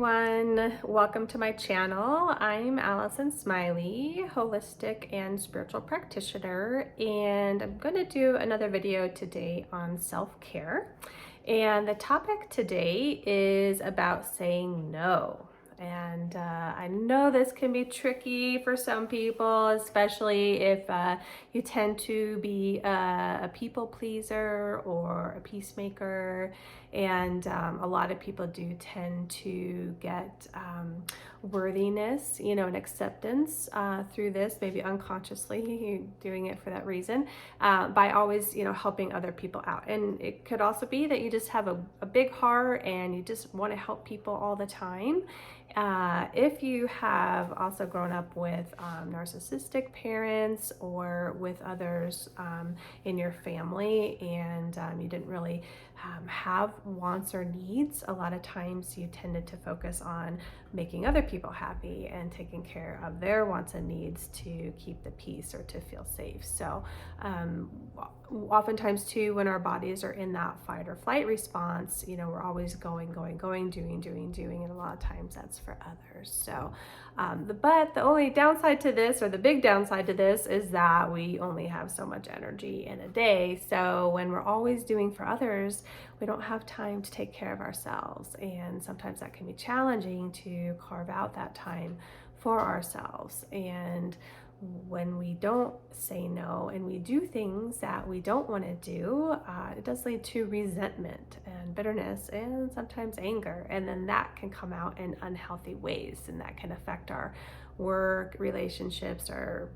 everyone, welcome to my channel. I'm Allison Smiley, holistic and spiritual practitioner, and I'm going to do another video today on self-care. And the topic today is about saying no. And I know this can be tricky for some people, especially if you tend to be a people pleaser or a peacemaker. And a lot of people do tend to get worthiness, and acceptance through this, maybe unconsciously doing it for that reason, by always, helping other people out. And it could also be that you just have a big heart and you just want to help people all the time. If you have also grown up with narcissistic parents or with others in your family, and you didn't really have wants or needs, a lot of times you tended to focus on making other people happy and taking care of their wants and needs to keep the peace or to feel safe. So oftentimes too, when our bodies are in that fight or flight response, we're always going, doing, and a lot of times that's for others. So but the only downside to this, or the big downside to this, is that we only have so much energy in a day. So when we're always doing for others, we don't have time to take care of ourselves. And sometimes that can be challenging to carve out that time for ourselves. And when we don't say no and we do things that we don't want to do, it does lead to resentment and bitterness and sometimes anger. And then that can come out in unhealthy ways, and that can affect our work relationships, our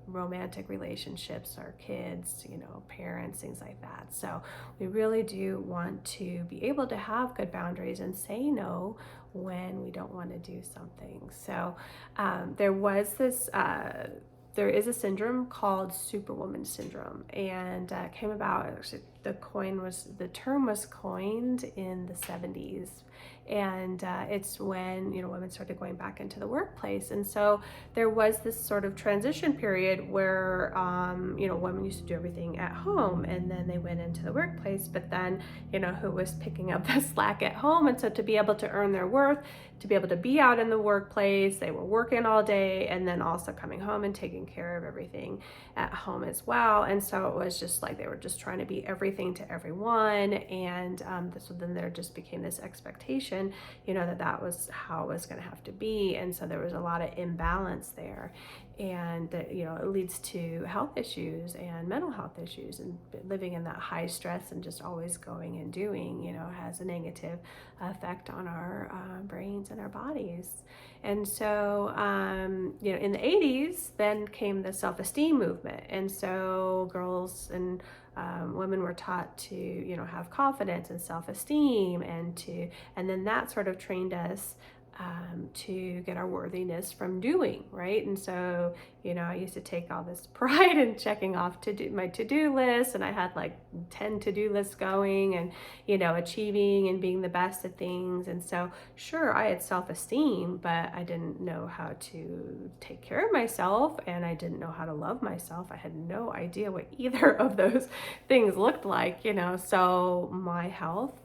romantic relationships, our kids, parents, things like that. So we really do want to be able to have good boundaries and say no when we don't want to do something. So there is a syndrome called Superwoman syndrome, and came about, actually, the term was coined in the 70s. And it's when, women started going back into the workplace. And so there was this sort of transition period where, women used to do everything at home, and then they went into the workplace, but then, who was picking up the slack at home? And so to be able to earn their worth, to be able to be out in the workplace, they were working all day and then also coming home and taking care of everything at home as well. And so it was just like they were just trying to be everything to everyone. And so then there just became this expectation, that was how it was going to have to be. And so there was a lot of imbalance there. And, it leads to health issues and mental health issues, and living in that high stress and just always going and doing, has a negative effect on our brains and our bodies. And so, in the 80s, then came the self-esteem movement. And so girls and women were taught to, have confidence and self-esteem, and then that sort of trained us to get our worthiness from doing, right? And so, I used to take all this pride in checking off my to-do list, and I had like 10 to-do lists going, and, achieving and being the best at things. And so, sure, I had self-esteem, but I didn't know how to take care of myself, and I didn't know how to love myself. I had no idea what either of those things looked like, so my health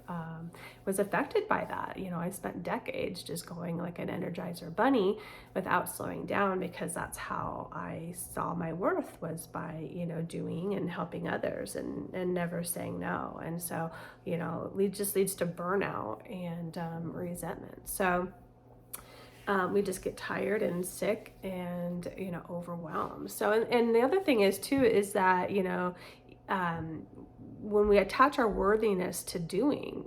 was affected by that. I spent decades just going like an Energizer bunny without slowing down, because that's how I saw my worth, was by, doing and helping others, and never saying no. And so, it just leads to burnout and resentment. So we just get tired and sick and, overwhelmed. So, and the other thing is too, is that, when we attach our worthiness to doing,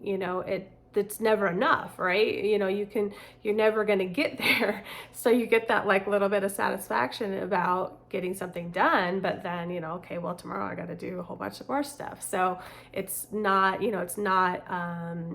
it's never enough, right? You're never going to get there. So you get that like little bit of satisfaction about getting something done, but then, okay, well, tomorrow I got to do a whole bunch of more stuff. So it's not, it's not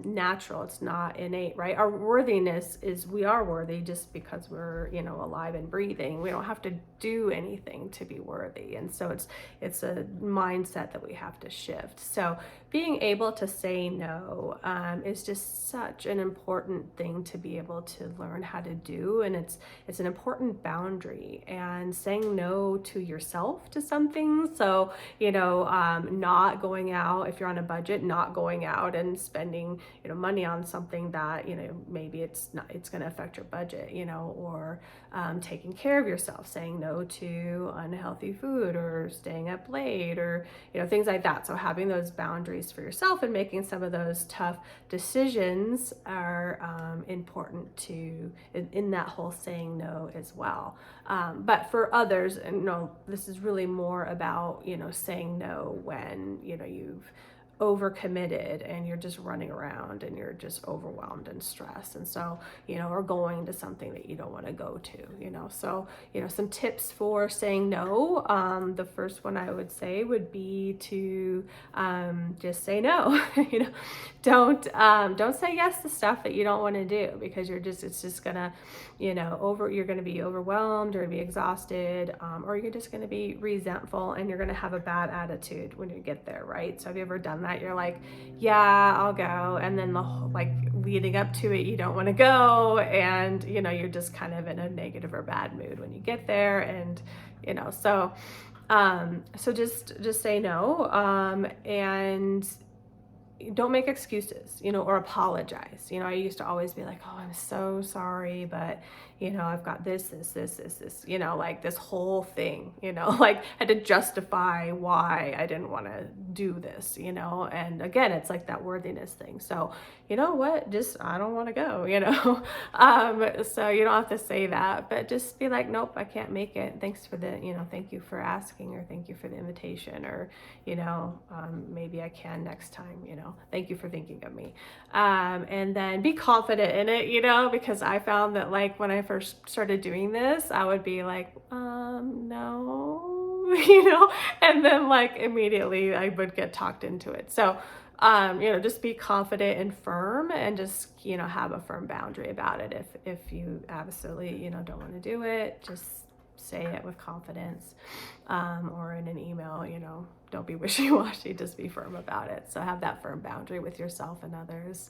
natural. It's not innate, right? Our worthiness is, we are worthy just because we're, alive and breathing. We don't have to do anything to be worthy. And so it's a mindset that we have to shift. So being able to say no is just such an important thing to be able to learn how to do. And it's an important boundary, and saying no no to yourself to something. So, not going out, if you're on a budget, not going out and spending, money on something that, maybe it's going to affect your budget, or taking care of yourself, saying no to unhealthy food or staying up late or, things like that. So having those boundaries for yourself and making some of those tough decisions are important in that whole saying no as well. But for others, and this is really more about, saying no when, you've overcommitted and you're just running around and you're just overwhelmed and stressed, and so or going to something that you don't want to go to, so some tips for saying no. The first one I would say would be to just say no. Don't say yes to stuff that you don't want to do, because it's just gonna you're gonna be overwhelmed or be exhausted, or you're just gonna be resentful and you're gonna have a bad attitude when you get there, right? So have you ever done that? You're like, yeah, I'll go, and then leading up to it, you don't want to go, and you're just kind of in a negative or bad mood when you get there, and so just say no, and don't make excuses, or apologize. I used to always be like, oh, I'm so sorry, but I've got this, like this whole thing, had to justify why I didn't want to do this, and again, it's like that worthiness thing. So, what, just, I don't want to go, so you don't have to say that, but just be like, nope, I can't make it. Thanks for thank you for asking, or thank you for the invitation, or, maybe I can next time, thank you for thinking of me. And then be confident in it, because I found that when I first started doing this, I would be like, no, and then immediately I would get talked into it. So, just be confident and firm, and just, have a firm boundary about it. If you absolutely, don't want to do it, just say it with confidence, or in an email, don't be wishy-washy, just be firm about it. So have that firm boundary with yourself and others.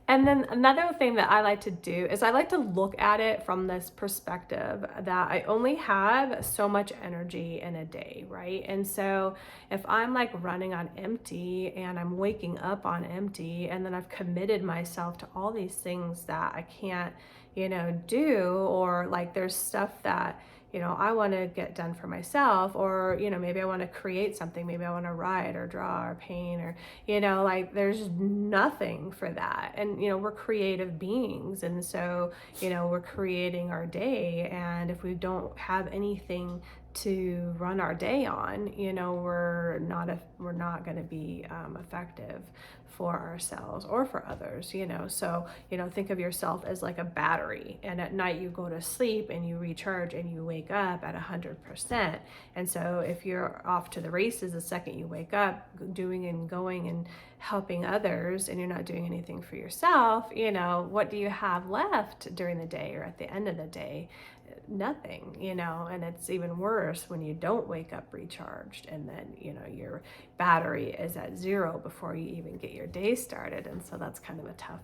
And then another thing that I like to do is I like to look at it from this perspective that I only have so much energy in a day, right? And so if I'm running on empty and I'm waking up on empty, and then I've committed myself to all these things that I can't, do, or there's stuff that I want to get done for myself, or, maybe I want to create something, maybe I want to write or draw or paint, or, there's nothing for that. And, we're creative beings. And so, we're creating our day. And if we don't have anything to run our day on, we're not going to be effective for ourselves or for others, so think of yourself as like a battery, and at night you go to sleep and you recharge and you wake up at 100%. And so if you're off to the races the second you wake up, doing and going and helping others, and you're not doing anything for yourself, what do you have left during the day or at the end of the day? Nothing, and it's even worse when you don't wake up recharged, and then your battery is at zero before you even get your day started. And so that's kind of a tough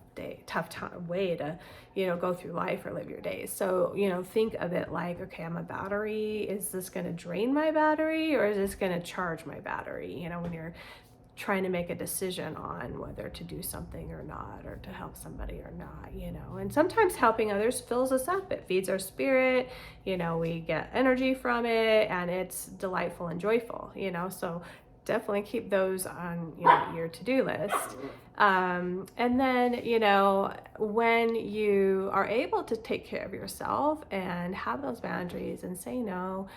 way to go through life or live your days. So think of it like, okay, I'm a battery. Is this going to drain my battery, or is this going to charge my battery? When you're trying to make a decision on whether to do something or not, or to help somebody or not, and sometimes helping others fills us up. It feeds our spirit, we get energy from it, and it's delightful and joyful, so definitely keep those on your to-do list. And then, when you are able to take care of yourself and have those boundaries and say no,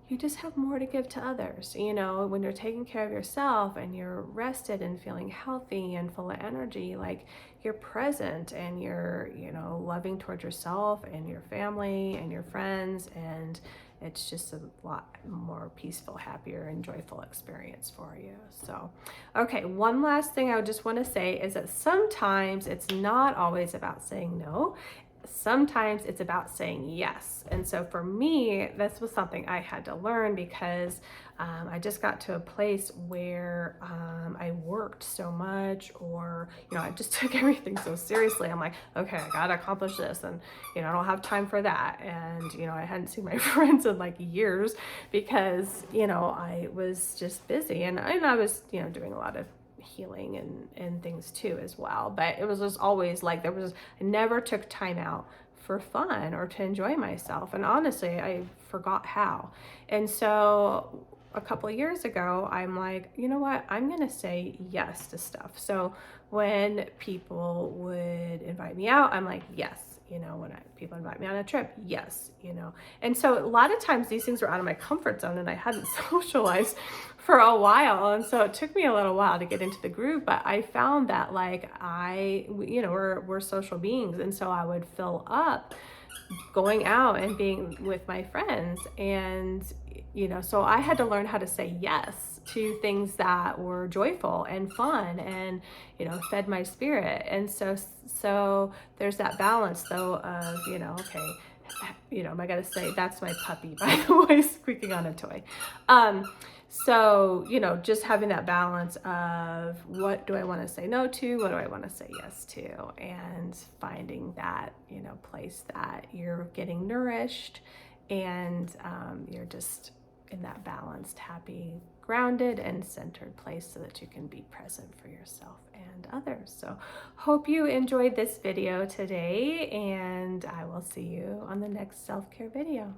you just have more to give to others. When you're taking care of yourself and you're rested and feeling healthy and full of energy, you're present and you're, loving towards yourself and your family and your friends, and it's just a lot more peaceful, happier, and joyful experience for you. So, okay, one last thing I would just want to say is that sometimes it's not always about saying no. sometimes it's about saying yes. And so for me, this was something I had to learn because I just got to a place where I worked so much, or, I just took everything so seriously. I'm like, okay, I got to accomplish this. And, I don't have time for that. And, I hadn't seen my friends in like years because, I was just busy, and I was, doing a lot of healing and things too as well. But it was just always like I never took time out for fun or to enjoy myself. And honestly, I forgot how. And so a couple of years ago, I'm like, you know what? I'm going to say yes to stuff. So when people would invite me out, I'm like, yes. When people invite me on a trip, yes, And so a lot of times these things were out of my comfort zone, and I hadn't socialized for a while. And so it took me a little while to get into the groove, but I found that like we're social beings. And so I would fill up going out and being with my friends. And, so I had to learn how to say yes to things that were joyful and fun and, fed my spirit. And so there's that balance though of, okay, I gotta say, that's my puppy, by the way, squeaking on a toy. So, just having that balance of what do I want to say no to? What do I want to say yes to? And finding that, place that you're getting nourished and you're just in that balanced, happy, grounded, and centered place so that you can be present for yourself and others. So hope you enjoyed this video today, and I will see you on the next self-care video.